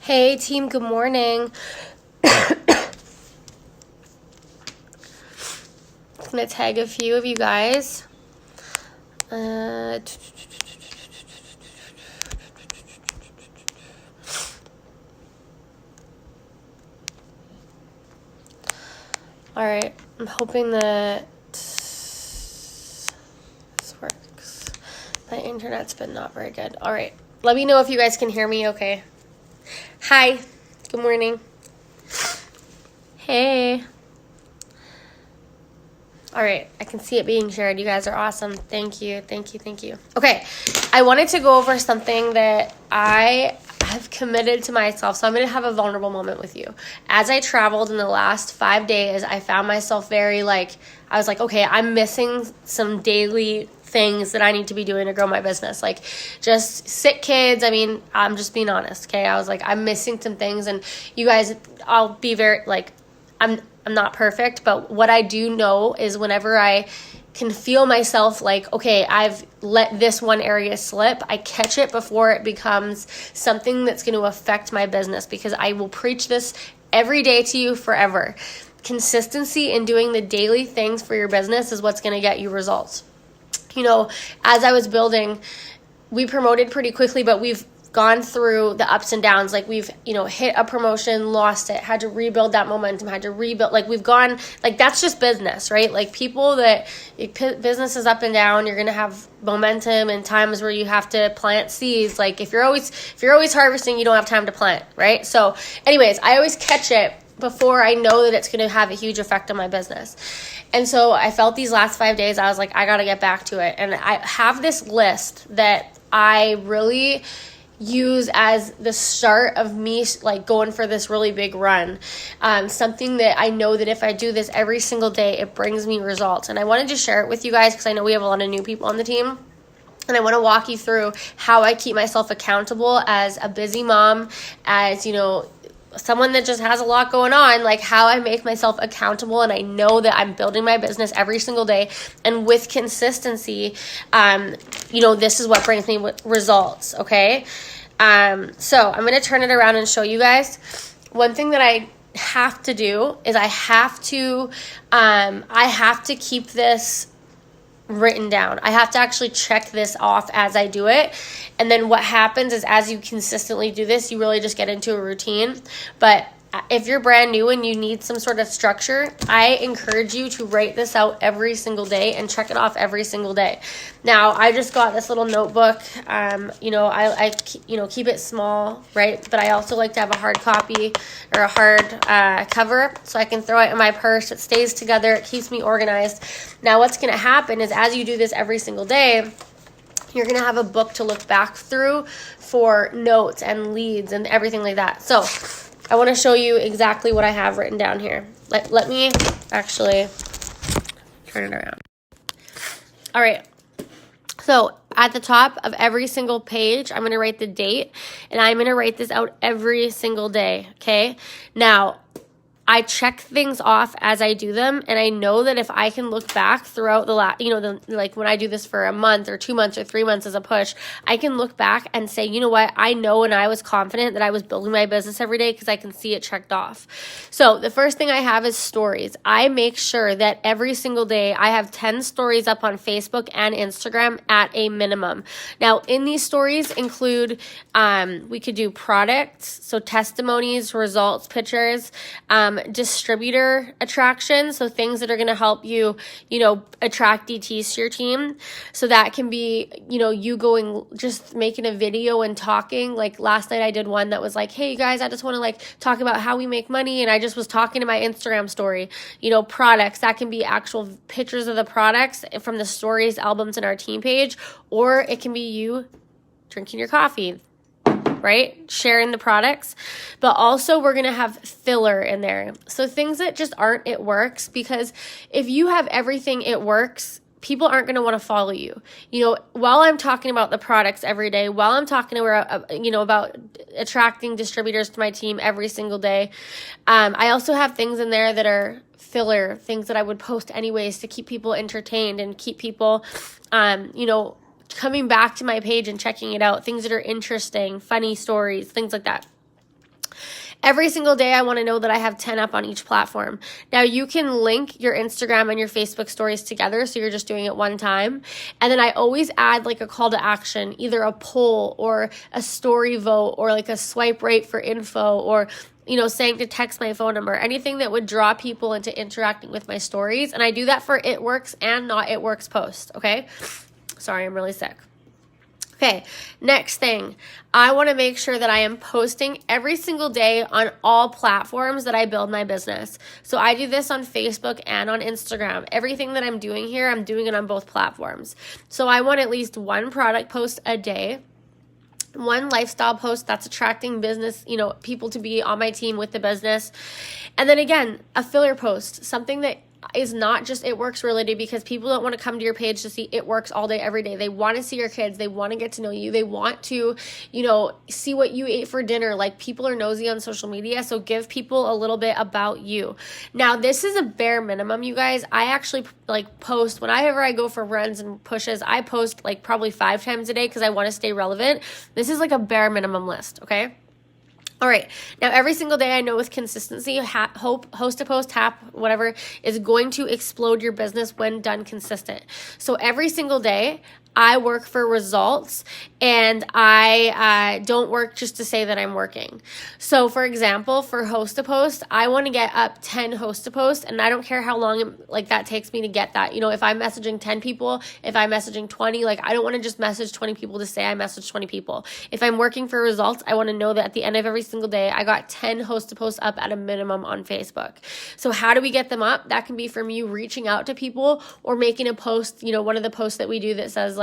Hey team, good morning. I'm gonna tag a few of you guys. All right, I'm hoping that this works. My internet's been not very good. All right, let me know if you guys can hear me okay. Hi, good morning. Hey. All right, I can see it being shared. You guys are awesome. Thank you. Okay, I wanted to go over something that I have committed to myself. So I'm going to have a vulnerable moment with you. As I traveled in the last 5 days, I found myself I was like, okay, I'm missing some daily things that I need to be doing to grow my business. Like just sick kids. I mean, I'm just being honest, okay? I was like, I'm missing some things. And you guys, I'll be very, I'm not perfect, but what I do know is whenever I can feel myself like, okay, I've let this one area slip, I catch it before it becomes something that's going to affect my business, because I will preach this every day to you forever. Consistency in doing the daily things for your business is what's going to get you results. You know, as I was building, we promoted pretty quickly, but we've gone through the ups and downs. Like we've, hit a promotion, lost it, had to rebuild that momentum, we've gone, that's just business, right? Like business is up and down. You're going to have momentum and times where you have to plant seeds. Like if you're always harvesting, you don't have time to plant, right? So anyways, I always catch it before I know that it's going to have a huge effect on my business. And so I felt these last 5 days, I was like, I got to get back to it. And I have this list that I really use as the start of me going for this really big run. Something that I know that if I do this every single day, it brings me results. And I wanted to share it with you guys because I know we have a lot of new people on the team. And I want to walk you through how I keep myself accountable as a busy mom, as, someone that just has a lot going on, like how I make myself accountable. And I know that I'm building my business every single day. And with consistency, this is what brings me results. Okay. So I'm going to turn it around and show you guys. One thing that I have to do is I have to keep this written down. I have to actually check this off as I do it. And then what happens is as you consistently do this, you really just get into a routine. But if you're brand new and you need some sort of structure, I encourage you to write this out every single day and check it off every single day. Now, I just got this little notebook. I keep it small, right? But I also like to have a hard copy or a hard cover so I can throw it in my purse. It stays together. It keeps me organized. Now, what's going to happen is as you do this every single day, you're going to have a book to look back through for notes and leads and everything like that. So I want to show you exactly what I have written down here. Let me actually turn it around. All right. So at the top of every single page, I'm going to write the date, and I'm going to write this out every single day. Okay. Now, I check things off as I do them, and I know that if I can look back throughout when I do this for a month or 2 months or 3 months as a push, I can look back and say, you know what, I know when I was confident that I was building my business every day because I can see it checked off. So the first thing I have is stories. I make sure that every single day I have 10 stories up on Facebook and Instagram at a minimum. Now, in these stories include, we could do products, so testimonies, results, pictures, distributor attraction, so things that are going to help you, attract DTs to your team. So that can be, you going, just making a video and talking. Like last night I did one that was like, hey, you guys, I just want to talk about how we make money. And I just was talking to my Instagram story, products. That can be actual pictures of the products from the stories, albums, in our team page, or it can be you drinking your coffee, right? Sharing the products. But also we're going to have filler in there. So things that just aren't it works, because if you have everything it works, people aren't going to want to follow you. While I'm talking about the products every day, while I'm talking about attracting distributors to my team every single day, I also have things in there that are filler, things that I would post anyways to keep people entertained and keep people, coming back to my page and checking it out, things that are interesting, funny stories, things like that. Every single day, I want to know that I have 10 up on each platform. Now, you can link your Instagram and your Facebook stories together, so you're just doing it one time. And then I always add like a call to action, either a poll or a story vote or like a swipe right for info or saying to text my phone number, anything that would draw people into interacting with my stories. And I do that for It Works and Not It Works post, okay? Sorry, I'm really sick. Okay, next thing, I want to make sure that I am posting every single day on all platforms that I build my business. So I do this on Facebook and on Instagram. Everything that I'm doing here, I'm doing it on both platforms. So I want at least one product post a day, one lifestyle post that's attracting business, people to be on my team with the business. And then again, a filler post, something that is not just It Works related, because people don't want to come to your page to see It Works all day, every day. They want to see your kids. They want to get to know you. They want to, see what you ate for dinner. Like, people are nosy on social media, so give people a little bit about you. Now, this is a bare minimum, you guys. I actually post whenever I go for runs and pushes. I post probably 5 times a day because I want to stay relevant. This is a bare minimum list, okay? All right, now every single day I know with consistency, host to post, whatever, is going to explode your business when done consistent. So every single day, I work for results, and I don't work just to say that I'm working. So for example, for host to post, I want to get up 10 host to post, and I don't care how long that takes me to get that. If I'm messaging 10 people, if I'm messaging 20, I don't want to just message 20 people to say I messaged 20 people. If I'm working for results, I want to know that at the end of every single day, I got 10 host to post up at a minimum on Facebook. So how do we get them up? That can be from you reaching out to people or making a post, one of the posts that we do that says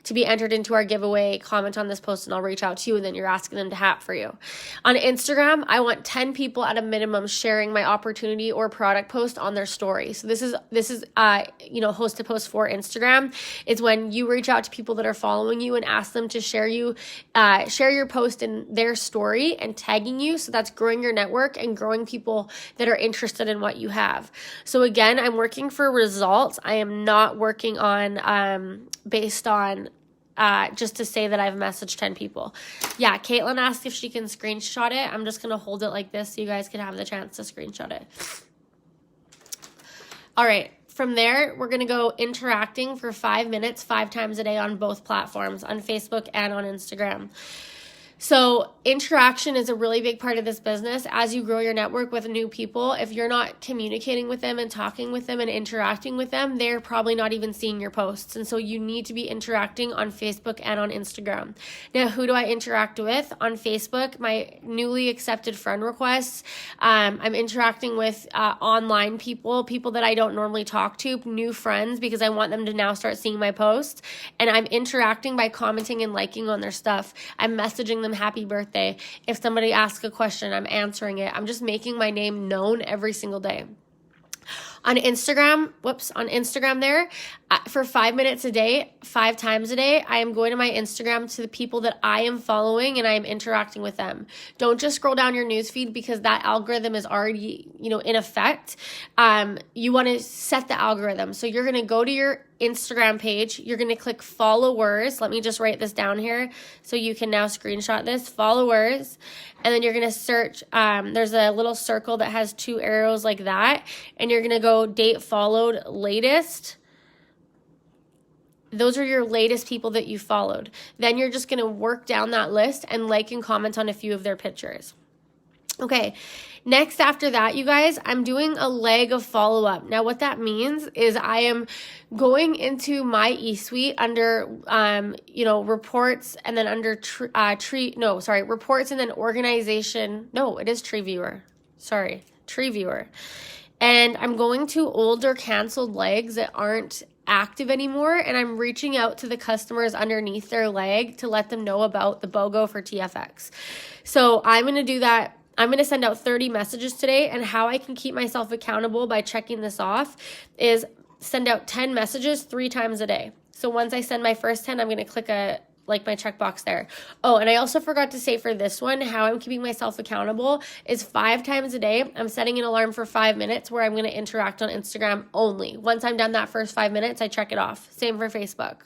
to be entered into our giveaway, comment on this post and I'll reach out to you, and then you're asking them to hat for you. On Instagram, I want 10 people at a minimum sharing my opportunity or product post on their story. So this is host to post for Instagram. It's when you reach out to people that are following you and ask them to share your post in their story and tagging you. So that's growing your network and growing people that are interested in what you have. So again, I'm working for results. I am not working on based on just to say that I've messaged 10 people. Yeah, Caitlin asked if she can screenshot it. I'm just going to hold it like this so you guys can have the chance to screenshot it. All right, from there, we're going to go interacting for 5 minutes, 5 times a day on both platforms, on Facebook and on Instagram. So interaction is a really big part of this business. As you grow your network with new people, if you're not communicating with them and talking with them and interacting with them, they're probably not even seeing your posts. And so you need to be interacting on Facebook and on Instagram. Now, who do I interact with? On Facebook, my newly accepted friend requests. I'm interacting with online people that I don't normally talk to, new friends, because I want them to now start seeing my posts. And I'm interacting by commenting and liking on their stuff. I'm messaging them happy birthday. If somebody asks a question, I'm answering it. I'm just making my name known every single day. On Instagram there, for 5 minutes a day, 5 times a day, I am going to my Instagram to the people that I am following and I am interacting with them. Don't just scroll down your newsfeed because that algorithm is already, in effect. You want to set the algorithm. So you're going to go to your Instagram page. You're going to click followers. Let me just write this down here so you can now screenshot this. Followers. And then you're going to search. There's a little circle that has 2 arrows like that. And you're going to go date followed latest. Those are your latest people that you followed. Then you're just going to work down that list and like and comment on a few of their pictures. Okay, next after that, you guys, I'm doing a leg of follow-up. Now, what that means is I am going into my eSuite under, reports, and then under reports and then organization. No, it is Tree Viewer. Sorry, Tree Viewer. And I'm going to older canceled legs that aren't active anymore, and I'm reaching out to the customers underneath their leg to let them know about the BOGO for TFX. So I'm going to do that. I'm going to send out 30 messages today, and how I can keep myself accountable by checking this off is send out 10 messages 3 times a day. So once I send my first 10, I'm going to click my checkbox there. Oh, and I also forgot to say for this one, how I'm keeping myself accountable is 5 times a day. I'm setting an alarm for 5 minutes where I'm going to interact on Instagram only. Once I'm done that first 5 minutes, I check it off. Same for Facebook.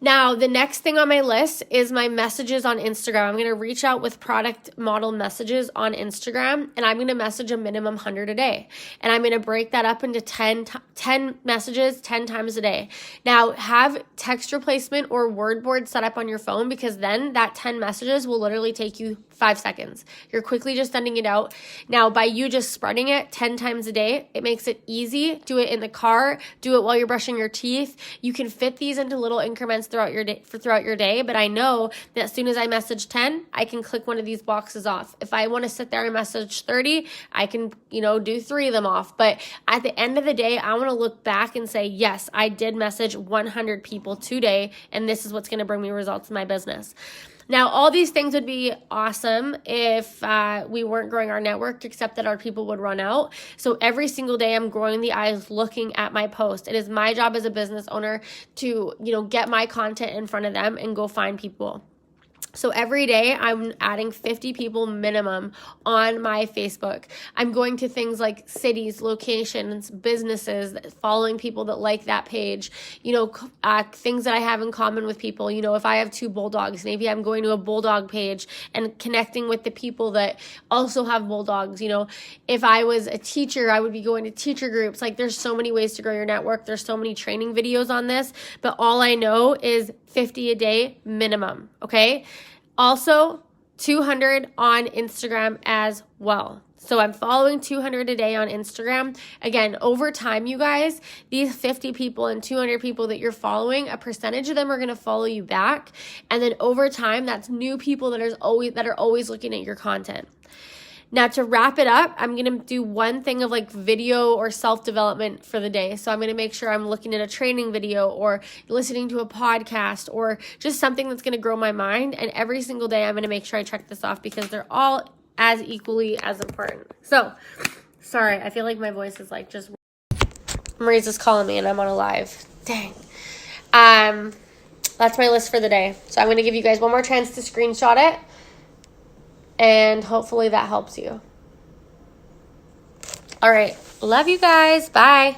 Now, the next thing on my list is my messages on Instagram. I'm going to reach out with product model messages on Instagram, and I'm going to message a minimum 100 a day. And I'm going to break that up into 10 messages 10 times a day. Now, have text replacement or word board set up on your phone, because then that 10 messages will literally take you 5 seconds. You're quickly just sending it out. Now, by you just spreading it 10 times a day, it makes it easy. Do it in the car. Do it while you're brushing your teeth. You can fit these into little increments throughout your day, but I know that as soon as I message 10, I can click one of these boxes off. If I want to sit there and message 30, I can, do 3 of them off. But at the end of the day, I want to look back and say, yes, I did message 100 people today, and this is what's going to bring me results in my business. Now, all these things would be awesome if we weren't growing our network, except that our people would run out. So every single day I'm growing the eyes looking at my post. It is my job as a business owner to, get my content in front of them and go find people. So every day I'm adding 50 people minimum on my Facebook. I'm going to things like cities, locations, businesses, following people that like that page, things that I have in common with people. If I have 2 bulldogs, maybe I'm going to a bulldog page and connecting with the people that also have bulldogs. If I was a teacher, I would be going to teacher groups. Like, there's so many ways to grow your network. There's so many training videos on this, but all I know is 50 a day minimum, okay? Also, 200 on Instagram as well. So I'm following 200 a day on Instagram. Again, over time, you guys, these 50 people and 200 people that you're following, a percentage of them are going to follow you back. And then over time, that's new people that are always looking at your content. Now, to wrap it up, I'm going to do one thing of like video or self-development for the day. So I'm going to make sure I'm looking at a training video or listening to a podcast or just something that's going to grow my mind. And every single day, I'm going to make sure I check this off, because they're all as equally as important. So, sorry, I feel like my voice is like just... Marie's just calling me and I'm on a live. Dang. That's my list for the day. So I'm going to give you guys one more chance to screenshot it. And hopefully that helps you. All right. Love you guys. Bye.